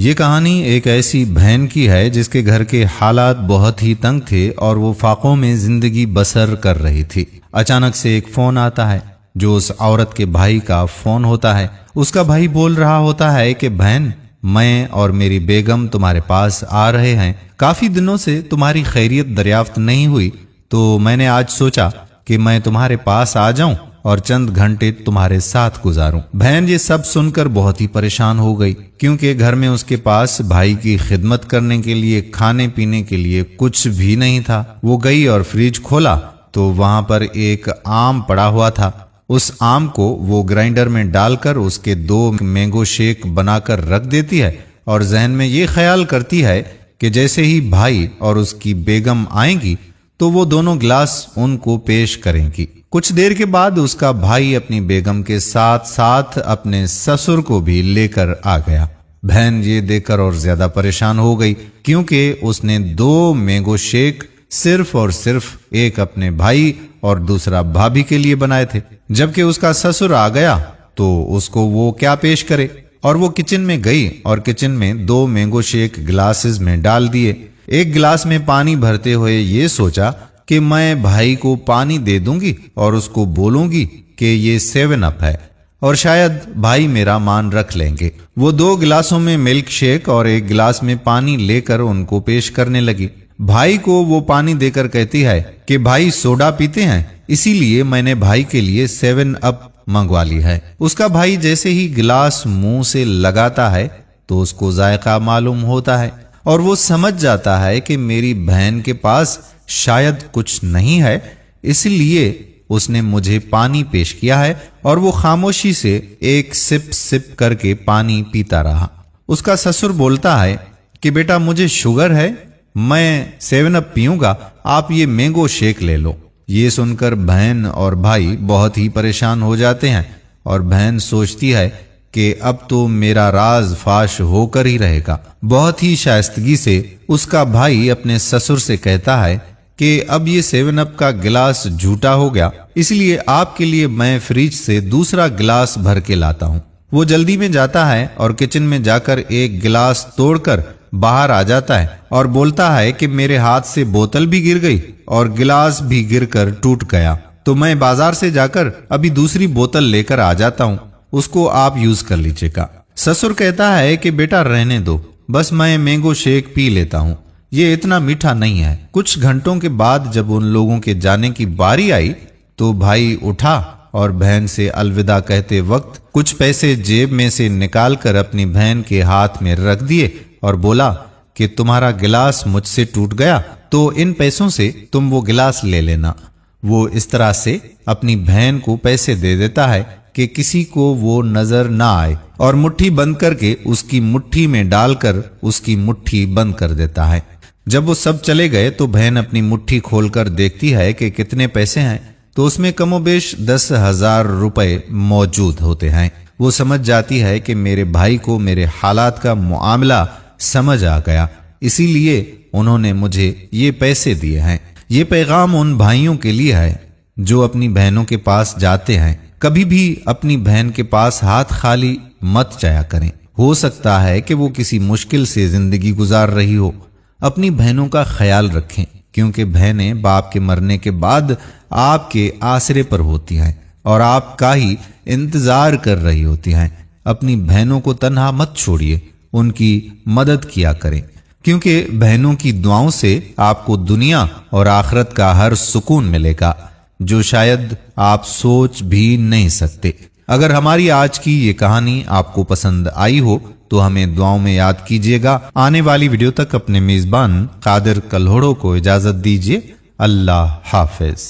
یہ کہانی ایک ایسی بہن کی ہے جس کے گھر کے حالات بہت ہی تنگ تھے اور وہ فاقوں میں زندگی بسر کر رہی تھی۔ اچانک سے ایک فون آتا ہے جو اس عورت کے بھائی کا فون ہوتا ہے۔ اس کا بھائی بول رہا ہوتا ہے کہ بہن، میں اور میری بیگم تمہارے پاس آ رہے ہیں، کافی دنوں سے تمہاری خیریت دریافت نہیں ہوئی، تو میں نے آج سوچا کہ میں تمہارے پاس آ جاؤں اور چند گھنٹے تمہارے ساتھ گزاروں۔ بہن یہ سب سن کر بہت ہی پریشان ہو گئی، کیونکہ گھر میں اس کے پاس بھائی کی خدمت کرنے کے لیے کھانے پینے کے لیے کچھ بھی نہیں تھا۔ وہ گئی اور فریج کھولا تو وہاں پر ایک آم پڑا ہوا تھا۔ اس آم کو وہ گرائنڈر میں ڈال کر اس کے 2 مینگو شیک بنا کر رکھ دیتی ہے اور ذہن میں یہ خیال کرتی ہے کہ جیسے ہی بھائی اور اس کی بیگم آئیں گی تو وہ دونوں گلاس ان کو پیش کریں گی۔ کچھ دیر کے بعد اس کا بھائی اپنی بیگم کے ساتھ ساتھ اپنے سسر کو بھی لے کر آ گیا۔ بہن یہ دیکھ کر اور زیادہ پریشان ہو گئی، کیونکہ اس نے 2 مینگو شیک صرف اور صرف ایک اپنے بھائی اور دوسرا بھابھی کے لیے بنائے تھے، جبکہ اس کا سسر آ گیا تو اس کو وہ کیا پیش کرے۔ اور وہ کچن میں گئی اور کچن میں 2 مینگو شیک گلاسز میں ڈال دیے۔ ایک گلاس میں پانی بھرتے ہوئے یہ سوچا کہ میں بھائی کو پانی دے دوں گی اور اس کو بولوں گی کہ یہ 7 اپ ہے اور شاید بھائی میرا مان رکھ لیں گے۔ وہ 2 گلاسوں میں ملک شیک اور ایک گلاس میں پانی لے کر ان کو پیش کرنے لگی۔ بھائی کو وہ پانی دے کر کہتی ہے کہ بھائی سوڈا پیتے ہیں، اسی لیے میں نے بھائی کے لیے 7 اپ منگوا لی ہے۔ اس کا بھائی جیسے ہی گلاس منہ سے لگاتا ہے تو اس کو ذائقہ معلوم ہوتا ہے اور وہ سمجھ جاتا ہے کہ میری بہن کے پاس شاید کچھ نہیں ہے، اس لیے اس نے مجھے پانی پیش کیا ہے، اور وہ خاموشی سے ایک سپ سپ کر کے پانی پیتا رہا۔ اس کا سسر بولتا ہے کہ بیٹا مجھے شوگر ہے، میں 7 اپ پیوں گا، آپ یہ مینگو شیک لے لو۔ یہ سن کر بہن اور بھائی بہت ہی پریشان ہو جاتے ہیں اور بہن سوچتی ہے کہ اب تو میرا راز فاش ہو کر ہی رہے گا۔ بہت ہی شائستگی سے اس کا بھائی اپنے سسر سے کہتا ہے کہ اب یہ 7 اپ کا گلاس جھوٹا ہو گیا، اس لیے آپ کے لیے میں فریج سے دوسرا گلاس بھر کے لاتا ہوں۔ وہ جلدی میں جاتا ہے اور کچن میں جا کر ایک گلاس توڑ کر باہر آ جاتا ہے اور بولتا ہے کہ میرے ہاتھ سے بوتل بھی گر گئی اور گلاس بھی گر کر ٹوٹ گیا، تو میں بازار سے جا کر ابھی دوسری بوتل لے کر آ جاتا ہوں، اس کو آپ یوز کر لیجیے گا۔ سسر کہتا ہے کہ بیٹا رہنے دو، بس میں مینگو شیک پی لیتا ہوں، یہ اتنا میٹھا نہیں ہے۔ کچھ گھنٹوں کے بعد جب ان لوگوں کے جانے کی باری آئی تو بھائی اٹھا اور بہن سے الوداع کہتے وقت کچھ پیسے جیب میں سے نکال کر اپنی بہن کے ہاتھ میں رکھ دیے اور بولا کہ تمہارا گلاس مجھ سے ٹوٹ گیا تو ان پیسوں سے تم وہ گلاس لے لینا۔ وہ اس طرح سے اپنی بہن کو پیسے دے دیتا ہے کہ کسی کو وہ نظر نہ آئے، اور مٹھی بند کر کے اس کی مٹھی میں ڈال کر اس کی مٹھی بند کر دیتا ہے۔ جب وہ سب چلے گئے تو بہن اپنی مٹھی کھول کر دیکھتی ہے کہ کتنے پیسے ہیں، تو اس میں کم و بیش 10,000 روپے موجود ہوتے ہیں۔ وہ سمجھ جاتی ہے کہ میرے بھائی کو میرے حالات کا معاملہ سمجھ آ گیا، اسی لیے انہوں نے مجھے یہ پیسے دیے ہیں۔ یہ پیغام ان بھائیوں کے لیے ہے جو اپنی بہنوں کے پاس جاتے ہیں، کبھی بھی اپنی بہن کے پاس ہاتھ خالی مت جایا کریں۔ ہو سکتا ہے کہ وہ کسی مشکل سے زندگی گزار رہی ہو۔ اپنی بہنوں کا خیال رکھیں، کیونکہ بہنیں باپ کے مرنے کے بعد آپ کے آسرے پر ہوتی ہیں اور آپ کا ہی انتظار کر رہی ہوتی ہیں۔ اپنی بہنوں کو تنہا مت چھوڑیے، ان کی مدد کیا کریں، کیونکہ بہنوں کی دعاؤں سے آپ کو دنیا اور آخرت کا ہر سکون ملے گا جو شاید آپ سوچ بھی نہیں سکتے۔ اگر ہماری آج کی یہ کہانی آپ کو پسند آئی ہو تو ہمیں دعاؤں میں یاد کیجیے گا۔ آنے والی ویڈیو تک اپنے میزبان قادر کلہوڑو کو اجازت دیجیے۔ اللہ حافظ۔